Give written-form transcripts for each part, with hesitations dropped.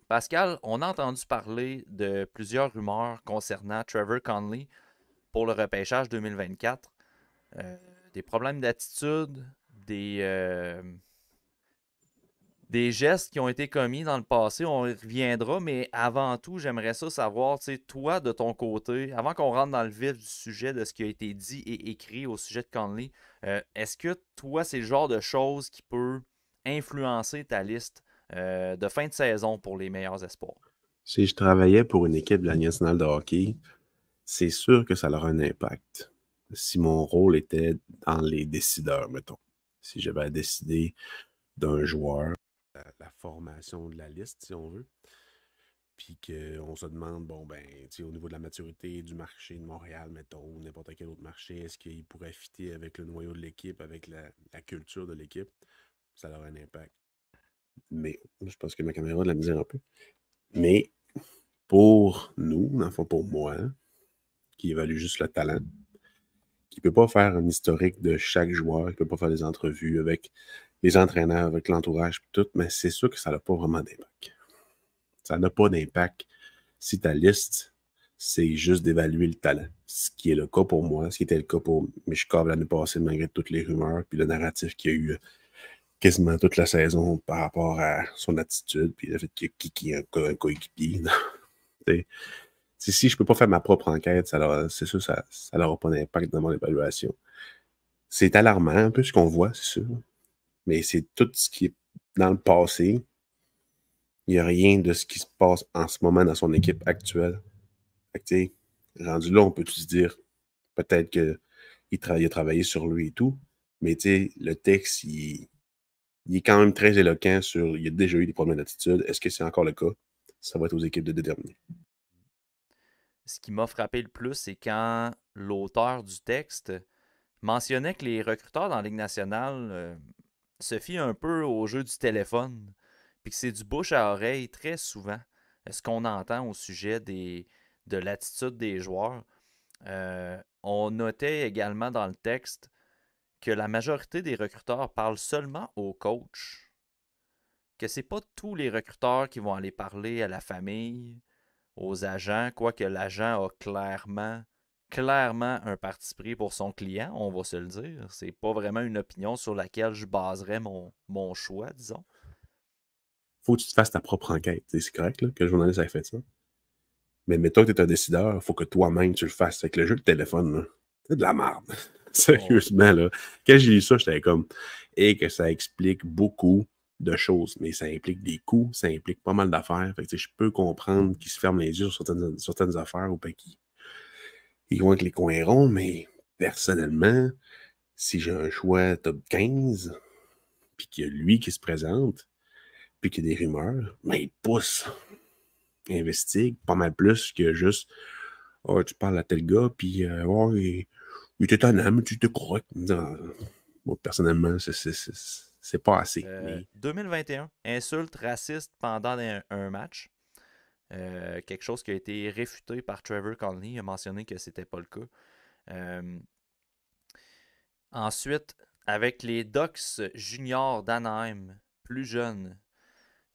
Pascal, on a entendu parler de plusieurs rumeurs concernant Trevor Conley pour le repêchage 2024. Euh, des problèmes d'attitude, des gestes qui ont été commis dans le passé, on y reviendra, mais avant tout, j'aimerais ça savoir, tu sais, toi, de ton côté, avant qu'on rentre dans le vif du sujet de ce qui a été dit et écrit au sujet de Conley, est-ce que toi, c'est le genre de choses qui peut influencer ta liste de fin de saison pour les meilleurs espoirs? Si je travaillais pour une équipe de la Ligue nationale de hockey, c'est sûr que ça aura un impact. Si mon rôle était dans les décideurs, mettons. Si j'avais à décider d'un joueur, la formation de la liste, si on veut, puis qu'on se demande, bon, ben, tu sais, au niveau de la maturité du marché de Montréal, mettons, ou n'importe quel autre marché, est-ce qu'il pourrait fitter avec le noyau de l'équipe, avec la culture de l'équipe? Ça aura un impact. Mais, je pense que ma caméra a de la misère un peu. Mais, pour nous, dans le fond, pour moi, qui évalue juste le talent, qui ne peut pas faire un historique de chaque joueur, qui ne peut pas faire des entrevues avec les entraîneurs, avec l'entourage, tout, mais c'est sûr que ça n'a pas vraiment d'impact. Ça n'a pas d'impact si ta liste, c'est juste d'évaluer le talent. Ce qui est le cas pour moi, ce qui était le cas pour Michkov l'année passée, malgré toutes les rumeurs, puis le narratif qu'il y a eu quasiment toute la saison par rapport à son attitude, puis le fait qu'il y a Kiki, un coéquipier. Si je ne peux pas faire ma propre enquête, c'est sûr que ça n'aura pas d'impact dans mon évaluation. C'est alarmant un peu ce qu'on voit, c'est sûr. Mais c'est tout ce qui est dans le passé. Il n'y a rien de ce qui se passe en ce moment dans son équipe actuelle. Fait que, rendu là, on peut se dire peut-être qu'il a travaillé sur lui et tout. Mais le texte, il est quand même très éloquent sur il y a déjà eu des problèmes d'attitude. Est-ce que c'est encore le cas? Ça va être aux équipes de déterminer. Ce qui m'a frappé le plus, c'est quand l'auteur du texte mentionnait que les recruteurs dans la Ligue nationale se fient un peu au jeu du téléphone, puis que c'est du bouche à oreille très souvent ce qu'on entend au sujet de l'attitude des joueurs. On notait également dans le texte que la majorité des recruteurs parlent seulement au coach, que c'est pas tous les recruteurs qui vont aller parler à la famille, aux agents, quoique l'agent a clairement un parti pris pour son client, on va se le dire. C'est pas vraiment une opinion sur laquelle je baserais mon choix, disons. Faut que tu te fasses ta propre enquête. C'est correct là, que le journaliste ait fait ça. Mais mettons que tu es un décideur, il faut que toi-même tu le fasses. Avec le jeu de téléphone, c'est de la merde. Oh, ouais. Sérieusement, là. Quand j'ai lu ça, j'étais comme. Et que ça explique beaucoup de choses. Mais ça implique des coûts, ça implique pas mal d'affaires. Fait que je peux comprendre qu'ils se ferment les yeux sur certaines affaires ou pas qu'ils vont avec les coins ronds, mais personnellement, si j'ai un choix top 15, puis qu'il y a lui qui se présente, puis qu'il y a des rumeurs, ben il pousse, investigue pas mal plus que juste oh, tu parles à tel gars, puis oh, il était étonnant, mais tu te crois. Non, moi, personnellement, c'est pas assez. Mais 2021, insulte raciste pendant un match. Quelque chose qui a été réfuté par Trevor Conley. Il a mentionné que c'était pas le cas. Euh, Ensuite, avec les Ducks juniors d'Anaheim, plus jeunes,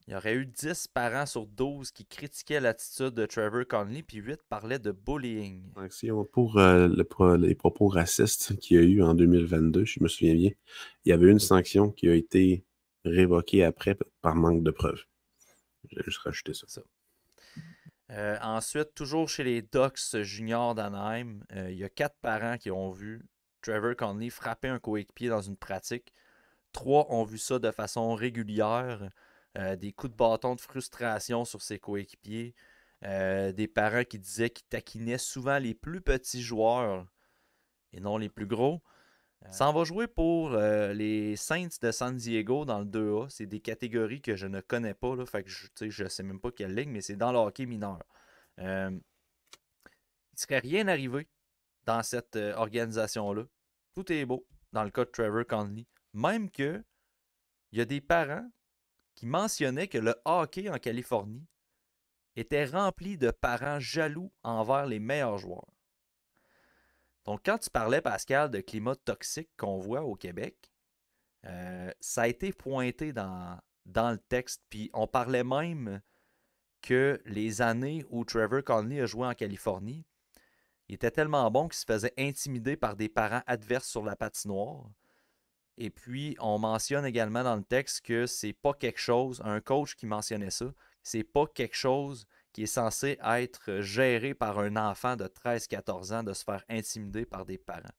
il y aurait eu 10 parents sur 12 qui critiquaient l'attitude de Trevor Conley, puis 8 parlaient de bullying. si on pour les propos racistes qu'il y a eu en 2022, je me souviens bien, il y avait une sanction qui a été révoquée après par manque de preuves. J'ai juste rajouté ça. Ça. Ensuite, toujours chez les Ducks juniors d'Anaheim, il y a 4 parents qui ont vu Trevor Conley frapper un coéquipier dans une pratique. 3 ont vu ça de façon régulière. Des coups de bâton de frustration sur ses coéquipiers. Des parents qui disaient qu'ils taquinaient souvent les plus petits joueurs et non les plus gros. Ça en va jouer pour les Saints de San Diego dans le 2A. C'est des catégories que je ne connais pas. Là, fait que je ne sais même pas quelle ligne, mais c'est dans le hockey mineur. Il ne serait rien arrivé dans cette organisation-là. Tout est beau dans le cas de Trevor Conley. Même que il y a des parents qui mentionnaient que le hockey en Californie était rempli de parents jaloux envers les meilleurs joueurs. Donc, quand tu parlais, Pascal, de climat toxique qu'on voit au Québec, ça a été pointé dans le texte. Puis on parlait même que les années où Trevor Conley a joué en Californie, il était tellement bon qu'il se faisait intimider par des parents adverses sur la patinoire. Et puis, on mentionne également dans le texte que c'est pas quelque chose, un coach qui mentionnait ça, c'est pas quelque chose qui est censé être géré par un enfant de 13-14 ans de se faire intimider par des parents.